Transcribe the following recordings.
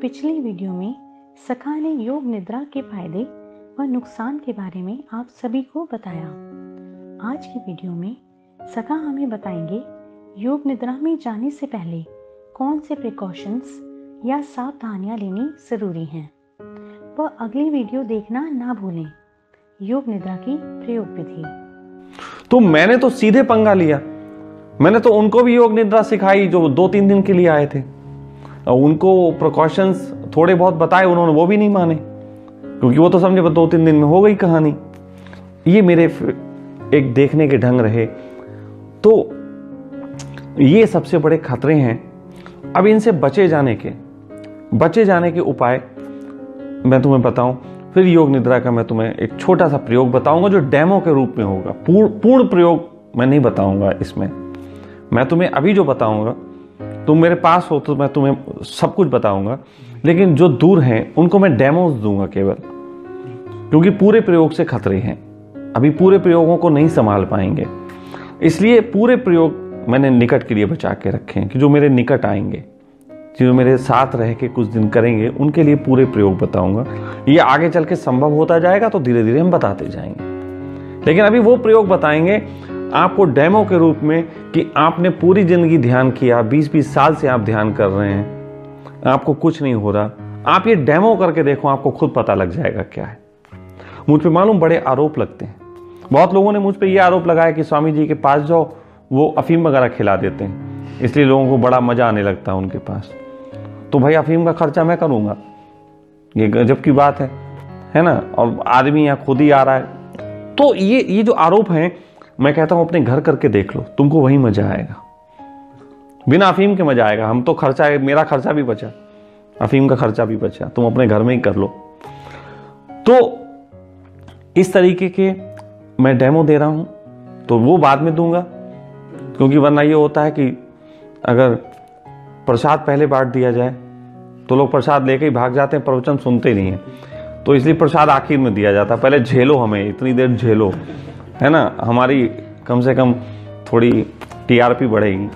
पिछली वीडियो में सखा ने योग निद्रा के फायदे व नुकसान के बारे में आप सभी को बताया। आज की वीडियो में सखा हमें बताएंगे योग निद्रा में जाने से पहले कौन से प्रिकॉशंस या सावधानियां लेनी जरूरी हैं। वह अगली वीडियो देखना ना भूलें। योग निद्रा की प्रयोग विधि। तो मैंने तो सीधे पंगा लिया। मैंने तो उनको भी योग निद्रा सिखाई जो 2-3 दिन के लिए आए थे। उनको प्रिकॉशंस थोड़े बहुत बताए, उन्होंने वो भी नहीं माने, क्योंकि वो तो समझे 2-3 दिन में हो गई कहानी। ये मेरे एक देखने के ढंग रहे। तो ये सबसे बड़े खतरे हैं। अब इनसे बचे जाने के उपाय मैं तुम्हें बताऊं, फिर योग निद्रा का मैं तुम्हें एक छोटा सा प्रयोग बताऊंगा जो डेमो के रूप में होगा। पूर्ण प्रयोग मैं नहीं बताऊंगा इसमें। मैं तुम्हें अभी जो बताऊंगा, तुम मेरे पास हो तो मैं तुम्हें सब कुछ बताऊंगा, लेकिन जो दूर हैं उनको मैं डेमोज दूंगा केवल, क्योंकि पूरे प्रयोग से खतरे हैं। अभी पूरे प्रयोगों को नहीं संभाल पाएंगे, इसलिए पूरे प्रयोग मैंने निकट के लिए बचा के रखे हैं कि जो मेरे निकट आएंगे, जो मेरे साथ रह के कुछ दिन करेंगे, उनके लिए पूरे प्रयोग बताऊंगा। ये आगे चल के संभव होता जाएगा तो धीरे धीरे हम बताते जाएंगे, लेकिन अभी वो प्रयोग बताएंगे आपको डेमो के रूप में कि आपने पूरी जिंदगी ध्यान किया, 20-20 साल से आप ध्यान कर रहे हैं, आपको कुछ नहीं हो रहा। आप ये डेमो करके देखो, आपको खुद पता लग जाएगा क्या है। मुझ पे मालूम बड़े आरोप लगते हैं। बहुत लोगों ने मुझ पे ये आरोप लगाया कि स्वामी जी के पास जाओ, वो अफीम वगैरह खिला देते हैं, इसलिए लोगों को बड़ा मजा आने लगता है उनके पास। तो भाई अफीम का खर्चा मैं करूंगा, ये गजब की बात है ना। और आदमी यहाँ खुद ही आ रहा है। तो ये जो आरोप हैं, मैं कहता हूं अपने घर करके देख लो, तुमको वही मजा आएगा। बिना अफीम के मजा आएगा। हम तो खर्चा है, मेरा खर्चा भी बचा, अफीम का खर्चा भी बचा, तुम अपने घर में ही कर लो। तो इस तरीके के मैं डेमो दे रहा हूं, तो वो बाद में दूंगा, क्योंकि वरना ये होता है कि अगर प्रसाद पहले बांट दिया जाए तो लोग प्रसाद लेके ही भाग जाते हैं, प्रवचन सुनते नहीं है। तो इसलिए प्रसाद आखिर में दिया जाता है। पहले झेलो, हमें इतनी देर झेलो, है ना। हमारी कम से कम थोड़ी टीआरपी बढ़ेगी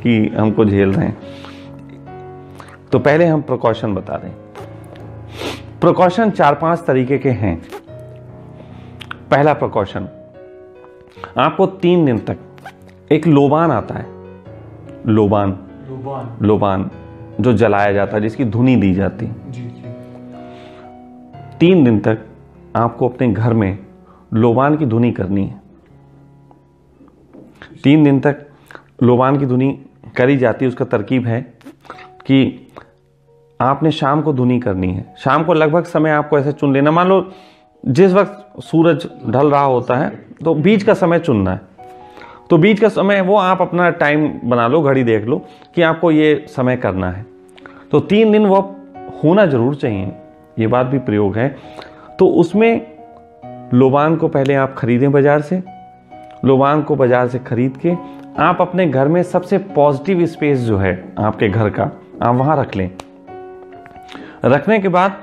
कि हमको झेल रहे हैं। तो पहले हम प्रिकॉशन बता दें। प्रिकॉशन 4-5 तरीके के हैं। पहला प्रिकॉशन, आपको 3 दिन तक एक लोबान आता है, लोबान जो जलाया जाता है, जिसकी धुनी दी जाती है। 3 दिन तक आपको अपने घर में लोबान की धुनी करनी है। 3 दिन तक लोबान की धुनी करी जाती है। उसका तरकीब है कि आपने शाम को धुनी करनी है। शाम को लगभग समय आपको ऐसे चुन लेना, मान लो जिस वक्त सूरज ढल रहा होता है तो बीच का समय चुनना है। तो बीच का समय वो आप अपना टाइम बना लो, घड़ी देख लो कि आपको ये समय करना है। तो 3 दिन वो होना जरूर चाहिए, ये बात भी प्रयोग है। तो उसमें लोबान को पहले आप खरीदें बाजार से। लोबान को बाजार से खरीद के आप अपने घर में सबसे पॉजिटिव स्पेस जो है आपके घर का, आप वहां रख लें। रखने के बाद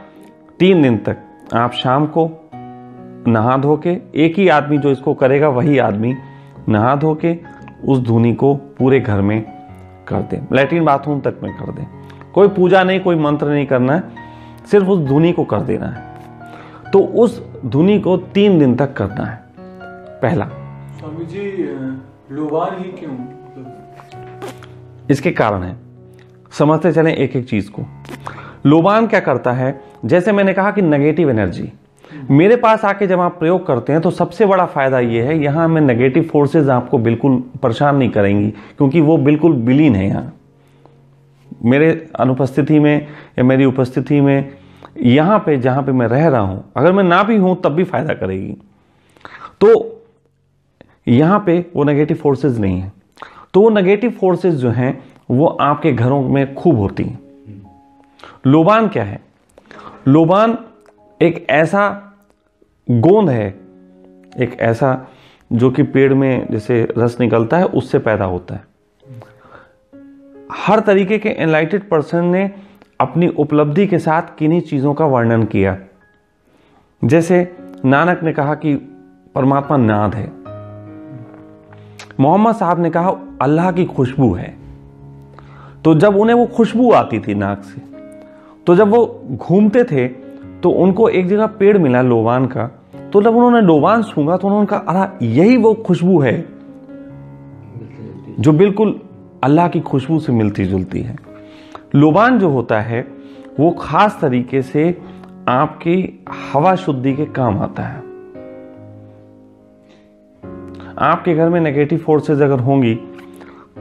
3 दिन तक आप शाम को नहा धो के, एक ही आदमी जो इसको करेगा वही आदमी नहा धो के उस धुनी को पूरे घर में कर दें, लैट्रिन बाथरूम तक में कर दें। कोई पूजा नहीं, कोई मंत्र नहीं करना है, सिर्फ उस धुनी को कर देना है। तो उस धुनी को 3 दिन तक करना है। पहला। स्वामी जी, लोबान ही क्यों? इसके कारण है, समझते चलें एक एक चीज को। लोबान क्या करता है, जैसे मैंने कहा कि नेगेटिव एनर्जी मेरे पास आके जब आप प्रयोग करते हैं तो सबसे बड़ा फायदा यह है, यहां में नेगेटिव फोर्सेस आपको बिल्कुल परेशान नहीं करेंगी, क्योंकि वो बिल्कुल विलीन है। यहां मेरे अनुपस्थिति में या मेरी उपस्थिति में, यहां पे जहां पे मैं रह रहा हूं, अगर मैं ना भी हूं तब भी फायदा करेगी। तो यहां पे वो नेगेटिव फोर्सेस नहीं है। तो वो नेगेटिव फोर्सेस जो हैं वो आपके घरों में खूब होती हैं। लोबान क्या है? लोबान एक ऐसा गोंद है, एक ऐसा जो कि पेड़ में जैसे रस निकलता है उससे पैदा होता है। हर तरीके के एनलाइटेड पर्सन ने अपनी उपलब्धि के साथ किन्हीं चीजों का वर्णन किया। जैसे नानक ने कहा कि परमात्मा नाद है, मोहम्मद साहब ने कहा अल्लाह की खुशबू है। तो जब उन्हें वो खुशबू आती थी नाक से, तो जब वो घूमते थे तो उनको एक जगह पेड़ मिला लोबान का, तो जब उन्होंने लोबान सूंघा तो उन्होंने कहा अरे यही वो खुशबू है जो बिल्कुल अल्लाह की खुशबू से मिलती जुलती है। लोबान जो होता है वो खास तरीके से आपकी हवा शुद्धि के काम आता है। आपके घर में नेगेटिव फोर्सेस अगर होंगी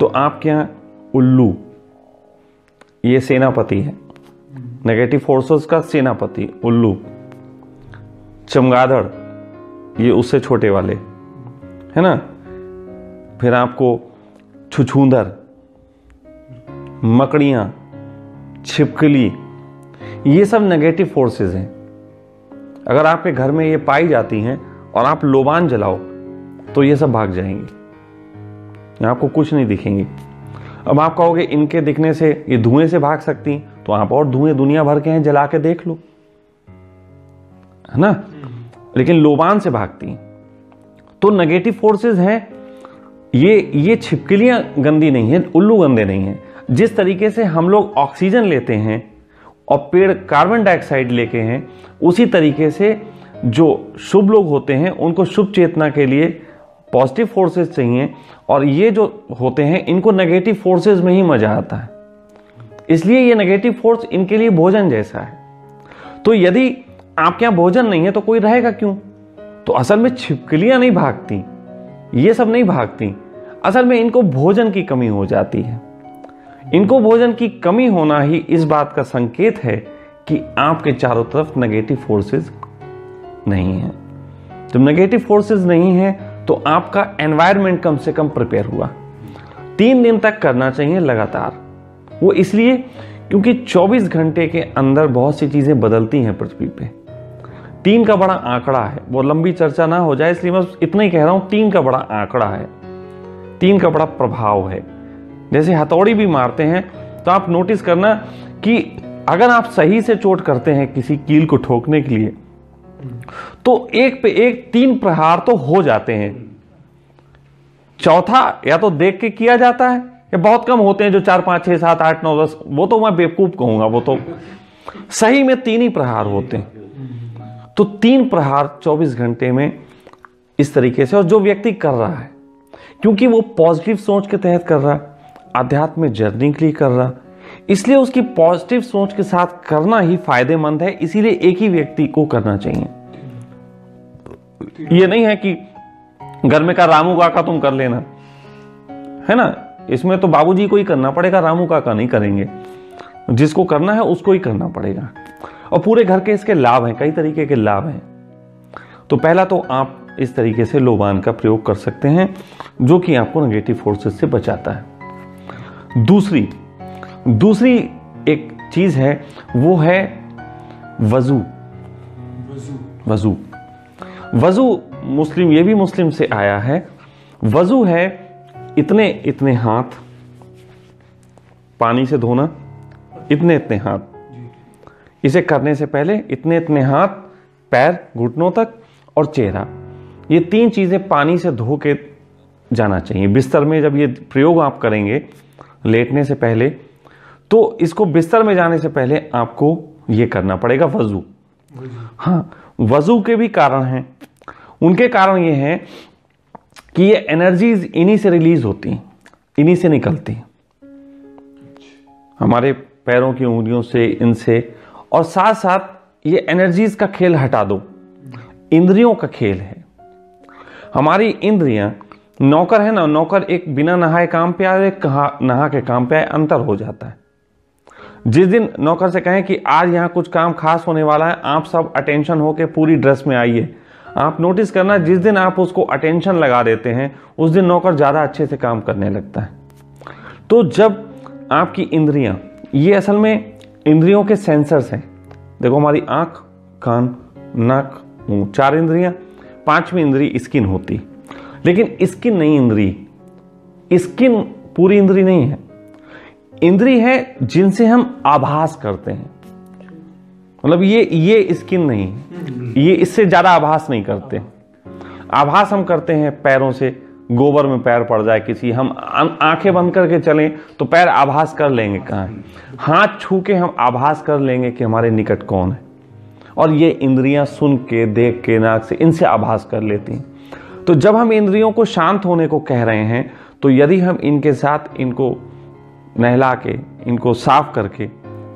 तो आपके यहां उल्लू, ये सेनापति है, नेगेटिव फोर्सेस का सेनापति उल्लू, चमगादड़ ये उससे छोटे वाले है ना, फिर आपको छुछूंदर, मकड़ियां, छिपकली, ये सब नेगेटिव फोर्सेस हैं। अगर आपके घर में ये पाई जाती हैं और आप लोबान जलाओ तो ये सब भाग जाएंगी, आपको कुछ नहीं दिखेंगी। अब आप कहोगे इनके दिखने से ये धुएं से भाग सकती, तो आप और धुएं दुनिया भर के हैं, जला के देख लो, है ना, लेकिन लोबान से भागती। तो नेगेटिव फोर्सेस हैं। ये छिपकलियां गंदी नहीं है, उल्लू गंदे नहीं है। जिस तरीके से हम लोग ऑक्सीजन लेते हैं और पेड़ कार्बन डाइऑक्साइड लेके हैं, उसी तरीके से जो शुभ लोग होते हैं उनको शुभ चेतना के लिए पॉजिटिव फोर्सेस चाहिए, और ये जो होते हैं इनको नेगेटिव फोर्सेस में ही मजा आता है। इसलिए ये नेगेटिव फोर्स इनके लिए भोजन जैसा है। तो यदि आपके यहां भोजन नहीं है तो कोई रहेगा क्यों? तो असल में छिपकलियां नहीं भागती, ये सब नहीं भागती, असल में इनको भोजन की कमी हो जाती है। इनको भोजन की कमी होना ही इस बात का संकेत है कि आपके चारों तरफ नेगेटिव फोर्सेस नहीं है। जब नेगेटिव फोर्सेस नहीं है तो आपका एनवायरनमेंट कम से कम प्रिपेयर हुआ। 3 दिन तक करना चाहिए लगातार। वो इसलिए क्योंकि 24 घंटे के अंदर बहुत सी चीजें बदलती हैं पृथ्वी पे। 3 का बड़ा आंकड़ा है, वो लंबी चर्चा ना हो जाए इसलिए मैं इतना ही कह रहा हूं। 3 का बड़ा आंकड़ा है, 3 का बड़ा प्रभाव है। जैसे हथौड़ी भी मारते हैं तो आप नोटिस करना कि अगर आप सही से चोट करते हैं किसी कील को ठोकने के लिए तो एक पे एक 3 प्रहार तो हो जाते हैं। चौथा या तो देख के किया जाता है, या बहुत कम होते हैं जो 4 5 6 7 8 9 10, वो तो मैं बेवकूफ कहूंगा, वो तो सही में 3 ही प्रहार होते हैं। तो 3 प्रहार 24 घंटे में इस तरीके से, और जो व्यक्ति कर रहा है क्योंकि वो पॉजिटिव सोच के तहत कर रहा है, अध्यात्म में जर्नी के लिए कर रहा, इसलिए उसकी पॉजिटिव सोच के साथ करना ही फायदेमंद है। इसीलिए एक ही व्यक्ति को करना चाहिए। ये नहीं है कि घर में का रामू काका तुम कर लेना, है ना, इसमें तो बाबूजी को ही करना पड़ेगा, रामू काका नहीं करेंगे। जिसको करना है उसको ही करना पड़ेगा, और पूरे घर के इसके लाभ हैं, कई तरीके के लाभ हैं। तो पहला तो आप इस तरीके से लोबान का प्रयोग कर सकते हैं जो कि आपको नेगेटिव फोर्सेस से बचाता है। दूसरी एक चीज है, वो है वजू। मुस्लिम, ये भी मुस्लिम से आया है। वजू है इतने इतने हाथ पानी से धोना, इतने इतने हाथ। इसे करने से पहले इतने इतने हाथ, पैर घुटनों तक और चेहरा, ये 3 चीजें पानी से धो के जाना चाहिए। बिस्तर में जब ये प्रयोग आप करेंगे लेटने से पहले, तो इसको बिस्तर में जाने से पहले आपको ये करना पड़ेगा वजू। हाँ, वजू के भी कारण हैं। उनके कारण ये हैं कि ये एनर्जीज इन्हीं से रिलीज होती, इन्हीं से निकलती, हमारे पैरों की उंगलियों से, इनसे। और साथ साथ ये एनर्जीज का खेल हटा दो, इंद्रियों का खेल है। हमारी इंद्रियां नौकर है ना, नौकर एक बिना नहाए काम पे आए, एक नहा के काम पे आए, अंतर हो जाता है। जिस दिन नौकर से कहें कि आज यहां कुछ काम खास होने वाला है, आप सब अटेंशन होके पूरी ड्रेस में आइए, आप नोटिस करना जिस दिन आप उसको अटेंशन लगा देते हैं उस दिन नौकर ज्यादा अच्छे से काम करने लगता है। तो जब आपकी इंद्रियां, ये असल में इंद्रियों के सेंसर्स हैं। देखो हमारी आंख, कान, नाक, मुंह, 4 इंद्रियां। 5वीं इंद्री स्किन होती, लेकिन स्किन नहीं इंद्री, स्किन पूरी इंद्री नहीं है। इंद्री है जिनसे हम आभास करते हैं, मतलब ये स्किन नहीं है, ये इससे ज्यादा आभास नहीं करते। आभास हम करते हैं पैरों से, गोबर में पैर पड़ जाए किसी, हम आंखें बंद करके चलें तो पैर आभास कर लेंगे कहाँ है, हाथ छू के हम आभास कर लेंगे कि हमारे निकट कौन है, और ये इंद्रियां सुन के, देख के, नाक से, इनसे आभास कर लेती हैं। तो जब हम इंद्रियों को शांत होने को कह रहे हैं, तो यदि हम इनके साथ इनको नहला के, इनको साफ करके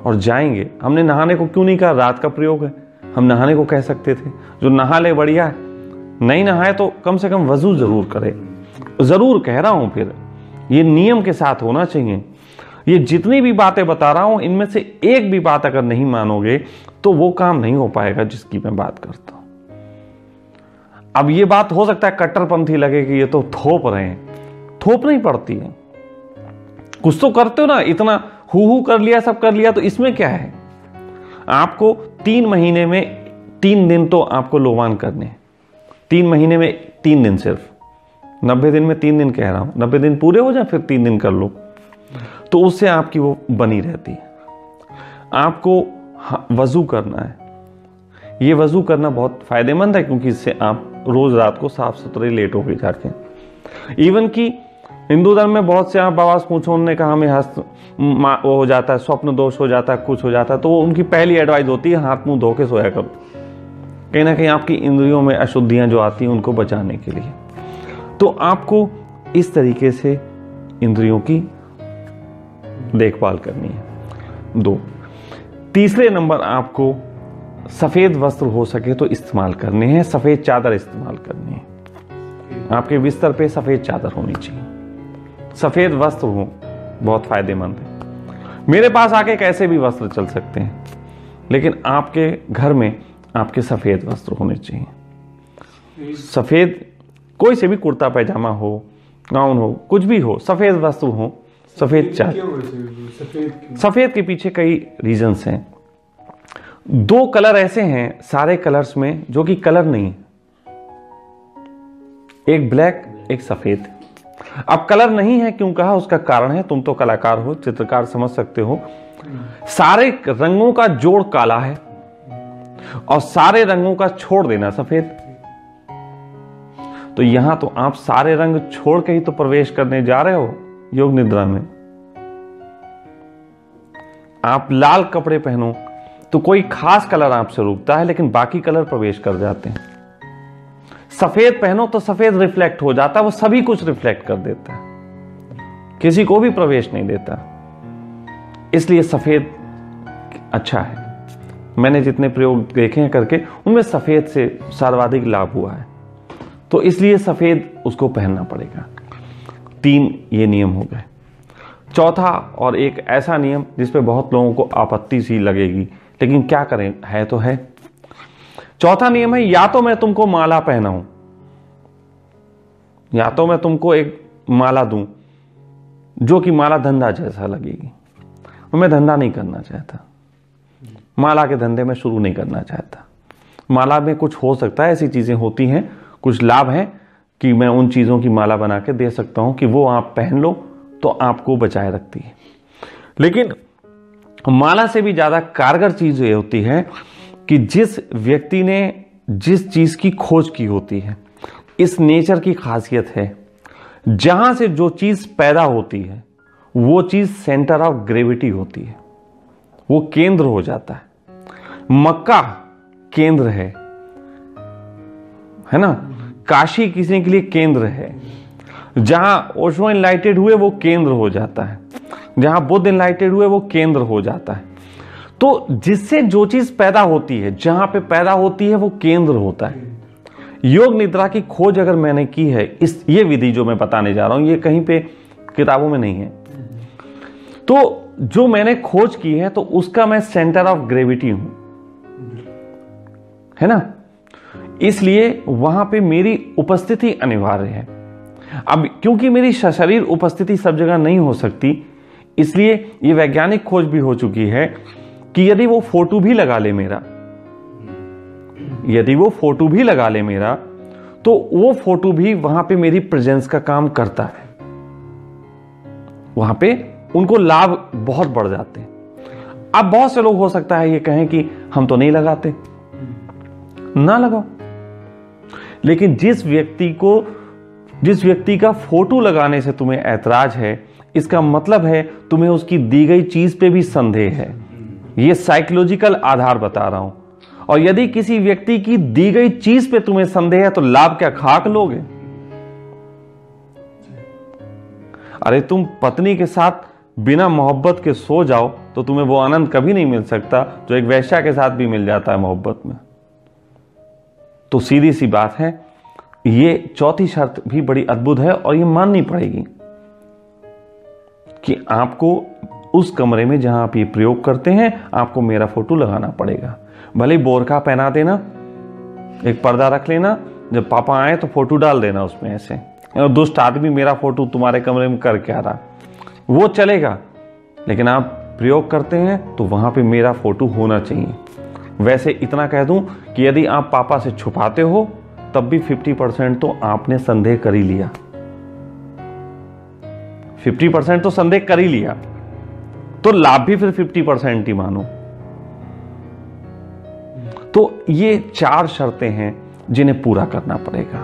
और जाएंगे, हमने नहाने को क्यों नहीं कहा, रात का प्रयोग है, हम नहाने को कह सकते थे। जो नहा ले बढ़िया है, नहीं नहाए तो कम से कम वजू जरूर करे। जरूर कह रहा हूं, फिर ये नियम के साथ होना चाहिए। ये जितनी भी बातें बता रहा हूं, इनमें से एक भी बात अगर नहीं मानोगे तो वो काम नहीं हो पाएगा जिसकी मैं बात करता हूं। अब ये बात हो सकता है कट्टरपंथी लगे कि ये तो थोप रहे हैं, थोप नहीं पड़ती है। कुछ तो करते हो ना, इतना हु कर लिया, सब कर लिया, तो इसमें क्या है। आपको 3 महीने में 3 दिन तो आपको लोवान करने हैं। 3 महीने में 3 दिन, सिर्फ 90 दिन में 3 दिन कह रहा हूं, 90 दिन पूरे हो जाए फिर 3 दिन कर लो, तो उससे आपकी वो बनी रहती है। आपको वजू करना है। ये वजू करना बहुत फायदेमंद है, क्योंकि इससे आप रोज रात को साफ सुथरे लेटोगे जाके। इवन कि हिंदू धर्म में बहुत से आप बवास पूछो, उन्होंने कहा हमें हस्त वो हो जाता है, स्वप्न दोष हो जाता है, कुछ हो जाता है, तो वो उनकी पहली एडवाइस होती है हाथ मुंह धो के सोया करो, कहीं ना कहीं आपकी इंद्रियों में अशुद्धियां जो आती हैं उनको बचाने के लिए। तो आपको इस तरीके से इंद्रियों की देखभाल करनी है। 2, तीसरे नंबर, आपको सफेद वस्त्र हो सके तो इस्तेमाल करने हैं, सफेद चादर इस्तेमाल करनी है। आपके बिस्तर पे सफेद चादर होनी चाहिए, सफेद वस्त्र हो, बहुत फायदेमंद है। मेरे पास आके कैसे भी वस्त्र चल सकते हैं, लेकिन आपके घर में आपके सफेद वस्त्र होने चाहिए। सफेद, कोई से भी कुर्ता पैजामा हो, गाउन हो, कुछ भी हो, सफेद वस्त्र हो, सफेद चादर। सफेद के पीछे कई रीजंस हैं। 2 कलर ऐसे हैं सारे कलर्स में जो कि कलर नहीं है, एक ब्लैक, एक सफेद। अब कलर नहीं है क्यों कहा, उसका कारण है, तुम तो कलाकार हो, चित्रकार, समझ सकते हो। सारे रंगों का जोड़ काला है और सारे रंगों का छोड़ देना सफेद। तो यहां तो आप सारे रंग छोड़ के ही तो प्रवेश करने जा रहे हो योग निद्रा में। आप लाल कपड़े पहनो तो कोई खास कलर आपसे रुकता है, लेकिन बाकी कलर प्रवेश कर जाते हैं। सफेद पहनो तो सफेद रिफ्लेक्ट हो जाता है, वो सभी कुछ रिफ्लेक्ट कर देता है, किसी को भी प्रवेश नहीं देता। इसलिए सफेद अच्छा है। मैंने जितने प्रयोग देखे हैं करके, उनमें सफेद से सर्वाधिक लाभ हुआ है, तो इसलिए सफेद उसको पहनना पड़ेगा। 3 ये नियम हो गए। चौथा और एक ऐसा नियम जिसपे बहुत लोगों को आपत्ति सी लगेगी, लेकिन क्या करें, है तो है। चौथा नियम है, या तो मैं तुमको माला पहनाऊं, या तो मैं तुमको एक माला दूं जो कि माला धंधा जैसा लगेगी। मैं धंधा नहीं करना चाहता, माला के धंधे में शुरू नहीं करना चाहता। माला में कुछ हो सकता है, ऐसी चीजें होती हैं, कुछ लाभ हैं कि मैं उन चीजों की माला बना के दे सकता हूं कि वो आप पहन लो तो आपको बचाए रखती है। लेकिन माला से भी ज्यादा कारगर चीज ये होती है कि जिस व्यक्ति ने जिस चीज की खोज की होती है, इस नेचर की खासियत है, जहां से जो चीज पैदा होती है वो चीज सेंटर ऑफ ग्रेविटी होती है, वो केंद्र हो जाता है। मक्का केंद्र है ना, काशी किसी के लिए केंद्र है। जहां ओशो इनलाइटेड हुए वो केंद्र हो जाता है, जहां बुद्ध इनलाइटेड हुए वो केंद्र हो जाता है। तो जिससे जो चीज पैदा होती है, जहां पे पैदा होती है वो केंद्र होता है। योग निद्रा की खोज अगर मैंने की है, ये विधि जो मैं बताने जा रहा हूं, ये कहीं पे किताबों में नहीं है, तो जो मैंने खोज की है तो उसका मैं सेंटर ऑफ ग्रेविटी हूं, है ना। इसलिए वहां पे मेरी उपस्थिति अनिवार्य है। अब क्योंकि मेरी सशरीर उपस्थिति सब जगह नहीं हो सकती, इसलिए ये वैज्ञानिक खोज भी हो चुकी है कि यदि वो फोटो भी लगा ले मेरा, यदि वो फोटो भी लगा ले मेरा, तो वो फोटो भी वहां पे मेरी प्रेजेंस का काम करता है। वहां पे उनको लाभ बहुत बढ़ जाते हैं। अब बहुत से लोग हो सकता है ये कहें कि हम तो नहीं लगाते, ना लगाओ। लेकिन जिस व्यक्ति को जिस व्यक्ति का फोटो लगाने से तुम्हें ऐतराज है, इसका मतलब है तुम्हें उसकी दी गई चीज पे भी संदेह है। यह साइकोलॉजिकल आधार बता रहा हूं। और यदि किसी व्यक्ति की दी गई चीज पे तुम्हें संदेह है तो लाभ क्या खाक लोगे? अरे तुम पत्नी के साथ बिना मोहब्बत के सो जाओ तो तुम्हें वो आनंद कभी नहीं मिल सकता जो एक वेश्या के साथ भी मिल जाता है मोहब्बत में। तो सीधी सी बात है, ये चौथी शर्त भी बड़ी अद्भुत है और ये माननी पड़ेगी कि आपको उस कमरे में जहां आप ये प्रयोग करते हैं, आपको मेरा फोटो लगाना पड़ेगा। भले बोरखा पहना देना, एक पर्दा रख लेना, जब पापा आए तो फोटो डाल देना उसमें ऐसे, और दुष्ट आदमी मेरा फोटो तुम्हारे कमरे में कर क्या रहा, वो चलेगा। लेकिन आप प्रयोग करते हैं तो वहां पे मेरा फोटो होना चाहिए। वैसे इतना कह दूं कि यदि आप पापा से छुपाते हो तब भी 50% तो आपने संदेह कर ही लिया। 50% तो संदेह कर ही लिया, तो लाभ भी फिर 50% ही मानो। तो ये 4 शर्तें हैं जिन्हें पूरा करना पड़ेगा।